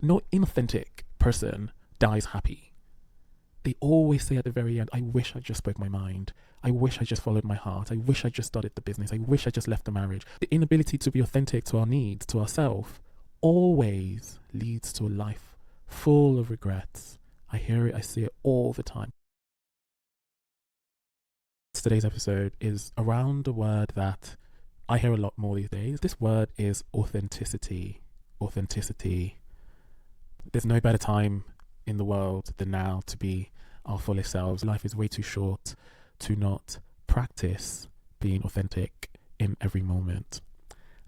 No inauthentic person dies happy. They always say at the very end, I wish I just spoke my mind. I wish I just followed my heart. I wish I just started the business. I wish I just left the marriage. The inability to be authentic to our needs, to ourselves, always leads to a life full of regrets. I hear it, I see it all the time. Today's episode is around a word that I hear a lot more these days. This word is authenticity. Authenticity. There's no better time in the world than now to be our fullest selves. Life is way too short to not practice being authentic in every moment.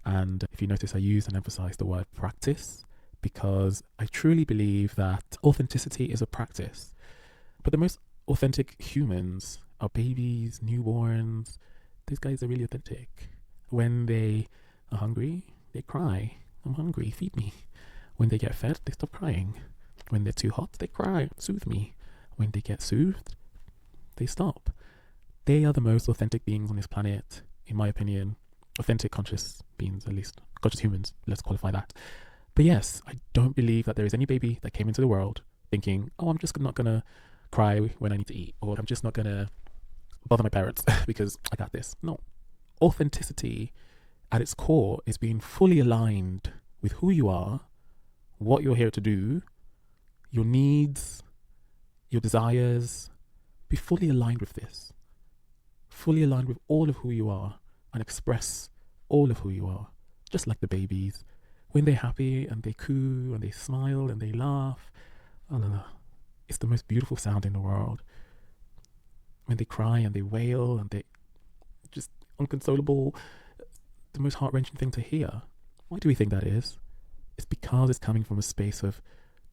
And if you notice, I use and emphasize the word practice because I truly believe that authenticity is a practice. But the most authentic humans are babies, newborns. These guys are really authentic. When they are hungry, they cry. I'm hungry, feed me. When they get fed, they stop crying. When they're too hot, they cry, soothe me. When they get soothed, they stop. They are the most authentic beings on this planet, in my opinion. Authentic conscious beings, at least. Conscious humans, let's qualify that. But yes, I don't believe that there is any baby that came into the world thinking, oh, I'm just not going to cry when I need to eat, or I'm just not going to bother my parents because I got this. No. Authenticity at its core is being fully aligned with who you are, what you're here to do, your needs, your desires. Be fully aligned with this. Fully aligned with all of who you are and express all of who you are. Just like the babies. When they're happy and they coo and they smile and they laugh, oh no, no. It's the most beautiful sound in the world. When they cry and they wail and they just inconsolable, the most heart-wrenching thing to hear. Why do we think that is? It's because it's coming from a space of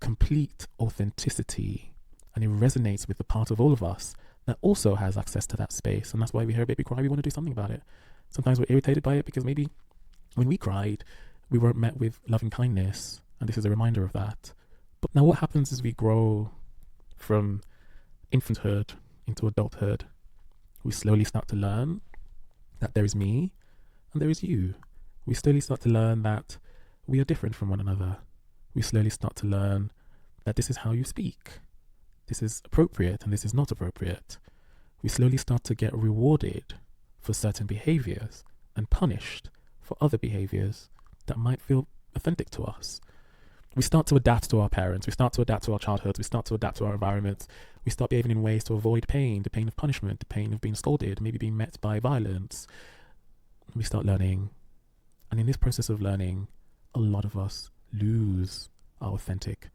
complete authenticity, and it resonates with the part of all of us that also has access to that space. And that's why we hear a baby cry, we want to do something about it. Sometimes we're irritated by it because maybe when we cried, we weren't met with loving kindness, and this is a reminder of that. But now what happens as we grow from infanthood into adulthood? We slowly start to learn that there is me and there is you. We slowly start to learn that we are different from one another. We slowly start to learn that this is how you speak. This is appropriate and this is not appropriate. We slowly start to get rewarded for certain behaviors and punished for other behaviors that might feel authentic to us. We start to adapt to our parents. We start to adapt to our childhoods. We start to adapt to our environments. We start behaving in ways to avoid pain, the pain of punishment, the pain of being scolded, maybe being met by violence. We start learning. And in this process of learning, a lot of us lose our authentic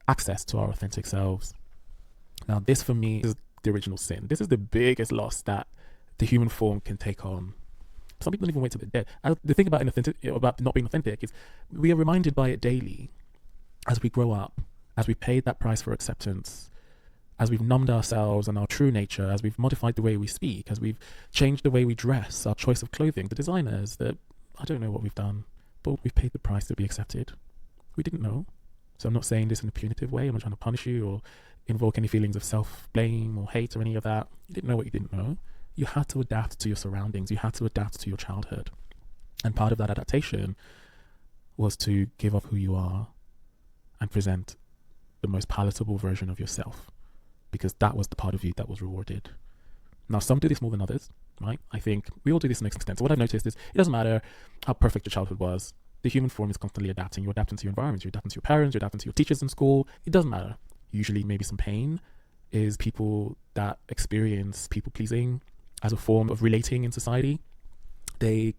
access to our authentic selves. Now, this for me is the original sin. This is the biggest loss that the human form can take on. Some people don't even wait till they're dead. The thing about about not being authentic is we are reminded by it daily as we grow up, as we paid that price for acceptance, as we've numbed ourselves and our true nature, as we've modified the way we speak, as we've changed the way we dress, our choice of clothing, the designers, I don't know what we've done, but we've paid the price to be accepted. We didn't know. So I'm not saying this in a punitive way. I'm not trying to punish you or invoke any feelings of self-blame or hate or any of that. You didn't know what you didn't know. You had to adapt to your surroundings. You had to adapt to your childhood. And part of that adaptation was to give up who you are and present the most palatable version of yourself, because that was the part of you that was rewarded. Now, some do this more than others, right? I think we all do this to an extent. So what I've noticed is it doesn't matter how perfect your childhood was. The human form is constantly adapting. You're adapting to your environment. You're adapting to your parents. You're adapting to your teachers in school. It doesn't matter. Usually maybe some pain is people that experience people pleasing as a form of relating in society. They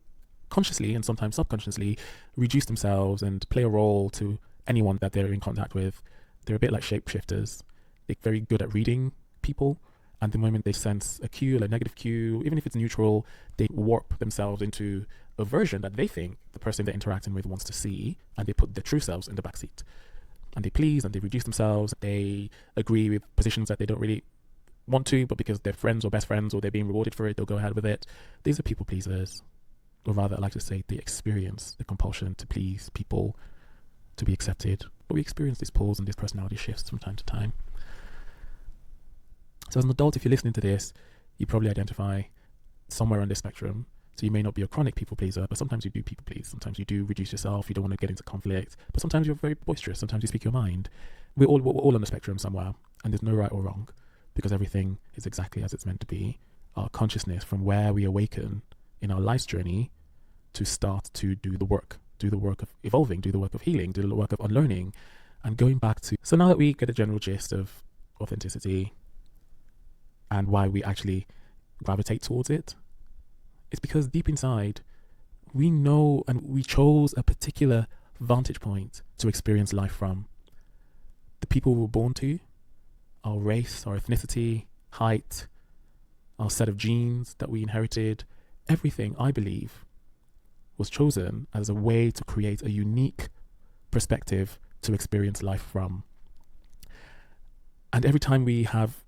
consciously and sometimes subconsciously reduce themselves and play a role to anyone that they're in contact with. They're a bit like shapeshifters. They're very good at reading people, and the moment they sense a cue, a negative cue, even if it's neutral, they warp themselves into a version that they think the person they're interacting with wants to see, and they put their true selves in the backseat. And they please and they reduce themselves. They agree with positions that they don't really want to, but because they're friends or best friends or they're being rewarded for it, they'll go ahead with it. These are people pleasers, or rather I like to say they experience the compulsion to please people, to be accepted. But we experience these pulls and these personality shifts from time to time. So as an adult, if you're listening to this, you probably identify somewhere on this spectrum. So you may not be a chronic people pleaser, but sometimes you do people please. Sometimes you do reduce yourself. You don't want to get into conflict, but sometimes you're very boisterous. Sometimes you speak your mind. We're all on the spectrum somewhere, and there's no right or wrong, because everything is exactly as it's meant to be. Our consciousness, from where we awaken in our life's journey, to start to do the work of evolving, do the work of healing, do the work of unlearning, and going back to. So now that we get a general gist of authenticity and why we actually gravitate towards it, it's because deep inside we know, and we chose a particular vantage point to experience life from. The people we were born to, our race, our ethnicity, height, our set of genes that we inherited, everything, I believe, was chosen as a way to create a unique perspective to experience life from. And every time we have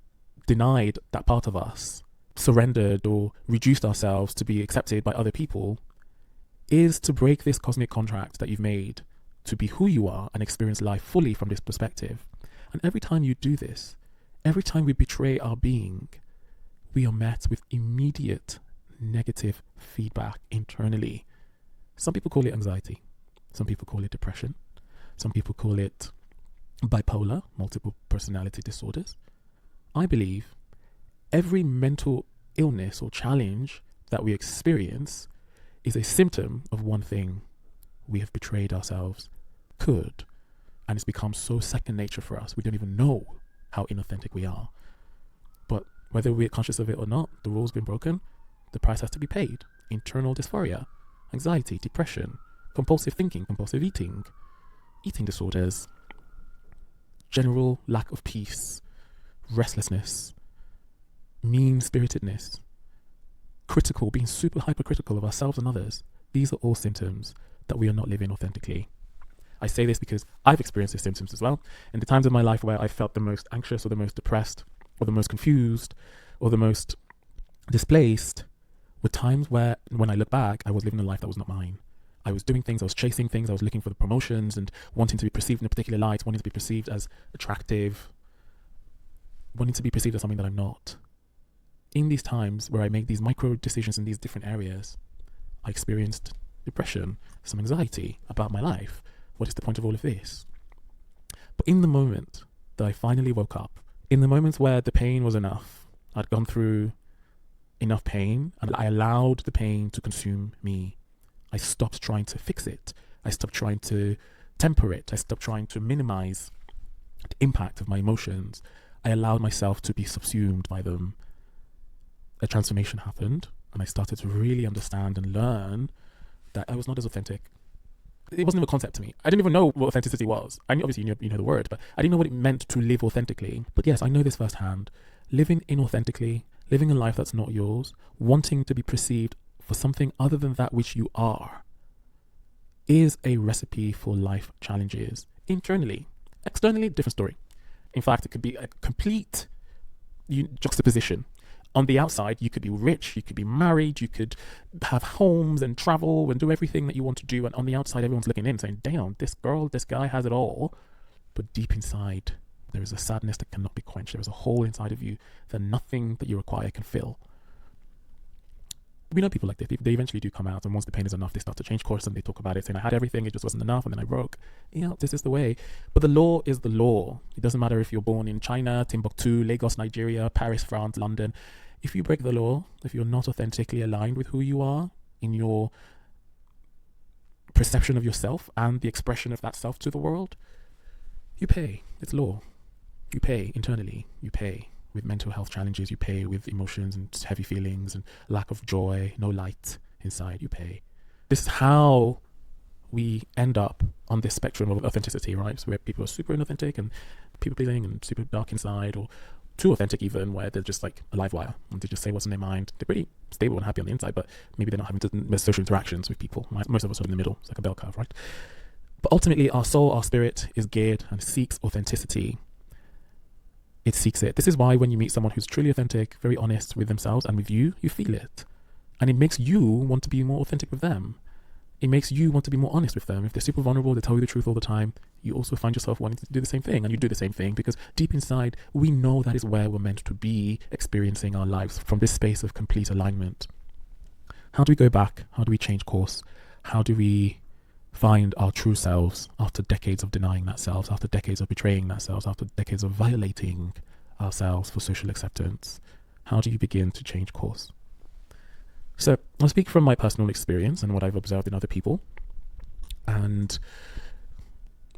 denied that part of us, surrendered or reduced ourselves to be accepted by other people, is to break this cosmic contract that you've made to be who you are and experience life fully from this perspective. And every time you do this, every time we betray our being, we are met with immediate negative feedback internally. Some people call it anxiety. Some people call it depression. Some people call it bipolar, multiple personality disorders. I believe every mental illness or challenge that we experience is a symptom of one thing: we have betrayed ourselves. And it's become so second nature for us, we don't even know how inauthentic we are. But whether we're conscious of it or not, the rule's been broken, the price has to be paid. Internal dysphoria, anxiety, depression, compulsive thinking, compulsive eating, eating disorders, general lack of peace, restlessness, mean-spiritedness, critical, being super hypercritical of ourselves and others. These are all symptoms that we are not living authentically. I say this because I've experienced these symptoms as well. And the times of my life where I felt the most anxious or the most depressed or the most confused or the most displaced were times where, when I look back, I was living a life that was not mine. I was doing things, I was chasing things, I was looking for the promotions and wanting to be perceived in a particular light, wanting to be perceived as attractive, wanting to be perceived as something that I'm not. In these times where I make these micro decisions in these different areas, I experienced depression, some anxiety about my life. What is the point of all of this? But in the moment that I finally woke up, in the moments where the pain was enough, I'd gone through enough pain and I allowed the pain to consume me. I stopped trying to fix it. I stopped trying to temper it. I stopped trying to minimize the impact of my emotions. I allowed myself to be subsumed by them. A transformation happened, and I started to really understand and learn that I was not as authentic. It wasn't even a concept to me. I didn't even know what authenticity was. I knew, obviously, you know the word, but I didn't know what it meant to live authentically. But yes, I know this firsthand. Living inauthentically, living a life that's not yours, wanting to be perceived for something other than that which you are, is a recipe for life challenges. Internally. Externally, different story. In fact, it could be a complete juxtaposition. On the outside, you could be rich, you could be married, you could have homes and travel and do everything that you want to do. And on the outside, everyone's looking in saying, damn, this girl, this guy has it all. But deep inside, there is a sadness that cannot be quenched. There is a hole inside of you that nothing that you require can fill. We know people like this. They eventually do come out, and once the pain is enough, they start to change course and they talk about it, saying, I had everything, it just wasn't enough, and then I broke. This is the way. But the law is the law. It doesn't matter if you're born in China, Timbuktu, Lagos, Nigeria, Paris, France, London. If you break the law, if you're not authentically aligned with who you are in your perception of yourself and the expression of that self to the world, you pay. It's law. You pay internally. You pay with mental health challenges. You pay with emotions and heavy feelings and lack of joy, no light inside. You pay. This is how we end up on this spectrum of authenticity, right? So where people are super inauthentic and people pleasing and super dark inside, or too authentic even, where they're just like a live wire and they just say what's in their mind. They're pretty stable and happy on the inside, but maybe they're not having social interactions with people. Most of us are in the middle. It's like a bell curve, right? But ultimately, our soul, our spirit is geared and seeks authenticity. It seeks it. This is why when you meet someone who's truly authentic, very honest with themselves and with you, you feel it. And it makes you want to be more authentic with them. It makes you want to be more honest with them. If they're super vulnerable, they tell you the truth all the time, you also find yourself wanting to do the same thing, and you do the same thing because deep inside, we know that is where we're meant to be experiencing our lives, from this space of complete alignment. How do we go back? How do we change course? How do we find our true selves after decades of denying that selves, after decades of betraying that selves, after decades of violating ourselves for social acceptance? How do you begin to change course? So I'll speak from my personal experience and what I've observed in other people. And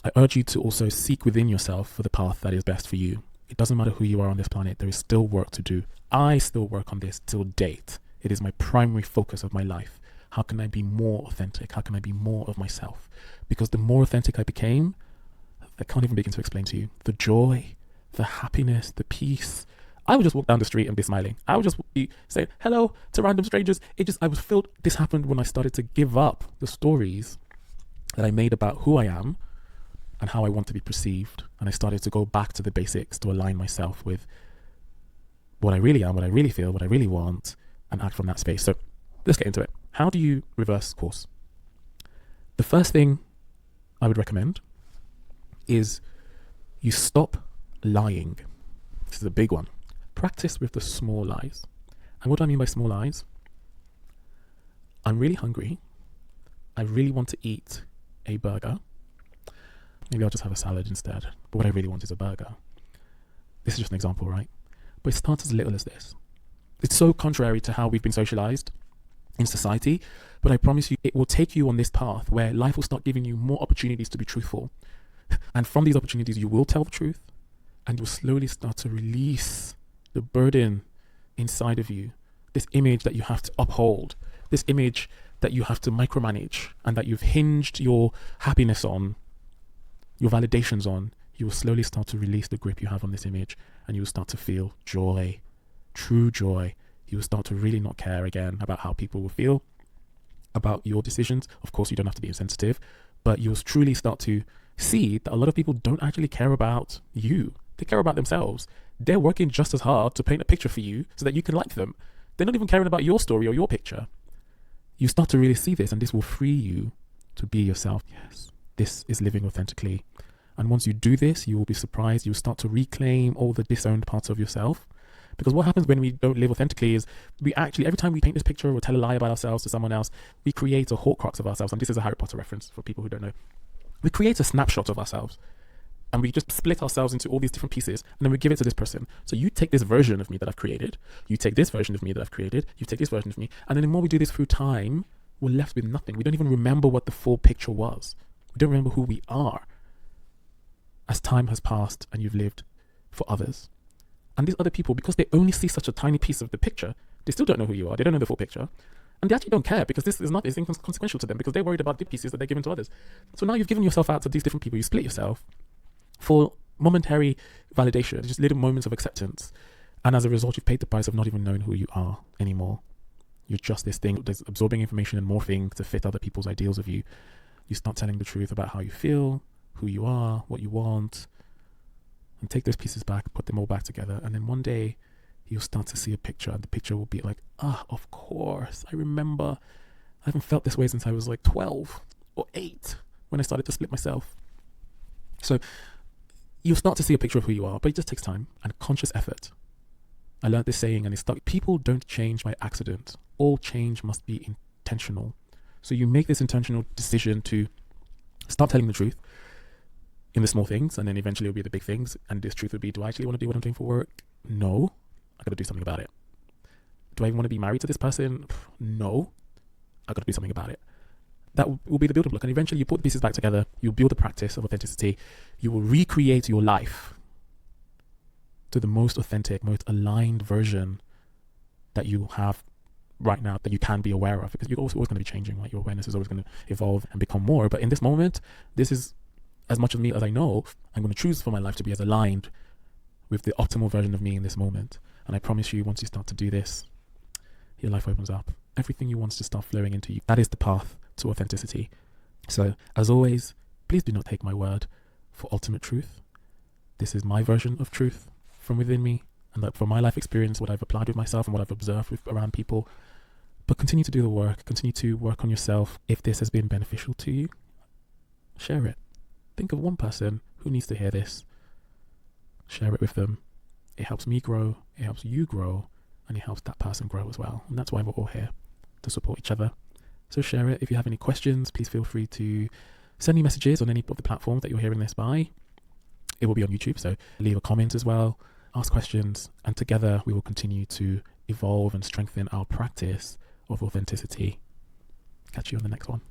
I urge you to also seek within yourself for the path that is best for you. It doesn't matter who you are on this planet. There is still work to do. I still work on this till date. It is my primary focus of my life. How can I be more authentic? How can I be more of myself? Because the more authentic I became, I can't even begin to explain to you the joy, the happiness, the peace. I would just walk down the street and be smiling. I would just be saying hello to random strangers. I was filled. This happened when I started to give up the stories that I made about who I am and how I want to be perceived. And I started to go back to the basics to align myself with what I really am, what I really feel, what I really want, and act from that space. So let's get into it. How do you reverse course? The first thing I would recommend is you stop lying. This is a big one. Practice with the small lies. And what do I mean by small lies? I'm really hungry. I really want to eat a burger. Maybe I'll just have a salad instead. But what I really want is a burger. This is just an example, right? But it starts as little as this. It's so contrary to how we've been socialized in society, but I promise you, it will take you on this path where life will start giving you more opportunities to be truthful. And from these opportunities, you will tell the truth, and you'll slowly start to release the burden inside of you, this image that you have to uphold, this image that you have to micromanage, and that you've hinged your happiness on, your validations on. You will slowly start to release the grip you have on this image, and you will start to feel joy, true joy. You will start to really not care again about how people will feel about your decisions. Of course, you don't have to be insensitive, but you'll truly start to see that a lot of people don't actually care about you. They care about themselves. They're working just as hard to paint a picture for you so that you can like them. They're not even caring about your story or your picture. You start to really see this, and this will free you to be yourself. Yes, this is living authentically. And once you do this, you will be surprised. You'll start to reclaim all the disowned parts of yourself. Because what happens when we don't live authentically is we actually, every time we paint this picture or tell a lie about ourselves to someone else, we create a Horcrux of ourselves. And this is a Harry Potter reference for people who don't know. We create a snapshot of ourselves. And we just split ourselves into all these different pieces, and then we give it to this person. So you take this version of me that I've created, you take this version of me that I've created, you take this version of me, and then the more we do this through time, we're left with nothing. We don't even remember what the full picture was. We don't remember who we are as time has passed and you've lived for others. And these other people, because they only see such a tiny piece of the picture, they still don't know who you are. They don't know the full picture. And they actually don't care, because this is not is inconsequential to them, because they're worried about the pieces that they're giving to others. So now you've given yourself out to these different people. You split yourself for momentary validation, just little moments of acceptance. And as a result, you've paid the price of not even knowing who you are anymore. You're just this thing that's absorbing information and morphing to fit other people's ideals of you. You start telling the truth about how you feel, who you are, what you want, and take those pieces back, put them all back together. And then one day you'll start to see a picture, and the picture will be like, of course, I remember. I haven't felt this way since I was like 12 or 8 when I started to split myself. So you'll start to see a picture of who you are, but it just takes time and conscious effort. I learned this saying, and it's stuck. People don't change by accident. All change must be intentional. So you make this intentional decision to start telling the truth in the small things, and then eventually it'll be the big things. And this truth will be, do I actually want to do what I'm doing for work? No. I got to do something about it. Do I want to be married to this person? No. I got to do something about it. That will be the building block. And eventually you put the pieces back together. You build a practice of authenticity. You will recreate your life to the most authentic, most aligned version that you have right now, that you can be aware of, because you're always going to be changing, right? Your awareness is always going to evolve and become more. But in this moment, this is as much of me as I know. I'm going to choose for my life to be as aligned with the optimal version of me in this moment. And I promise you, once you start to do this, your life opens up. Everything you want to start flowing into you. That is the path to authenticity. So, as always, please do not take my word for ultimate truth. This is my version of truth from within me, and that from my life experience, what I've applied with myself and what I've observed around people. But continue to do the work. Continue to work on yourself. If this has been beneficial to you, share it. Think of one person who needs to hear this. Share it with them. It helps me grow. It helps you grow. And it helps that person grow as well. And that's why we're all here, to support each other. So share it. If you have any questions, please feel free to send me messages on any of the platforms that you're hearing this by. It will be on YouTube, so leave a comment as well, ask questions, and together we will continue to evolve and strengthen our practice of authenticity. Catch you on the next one.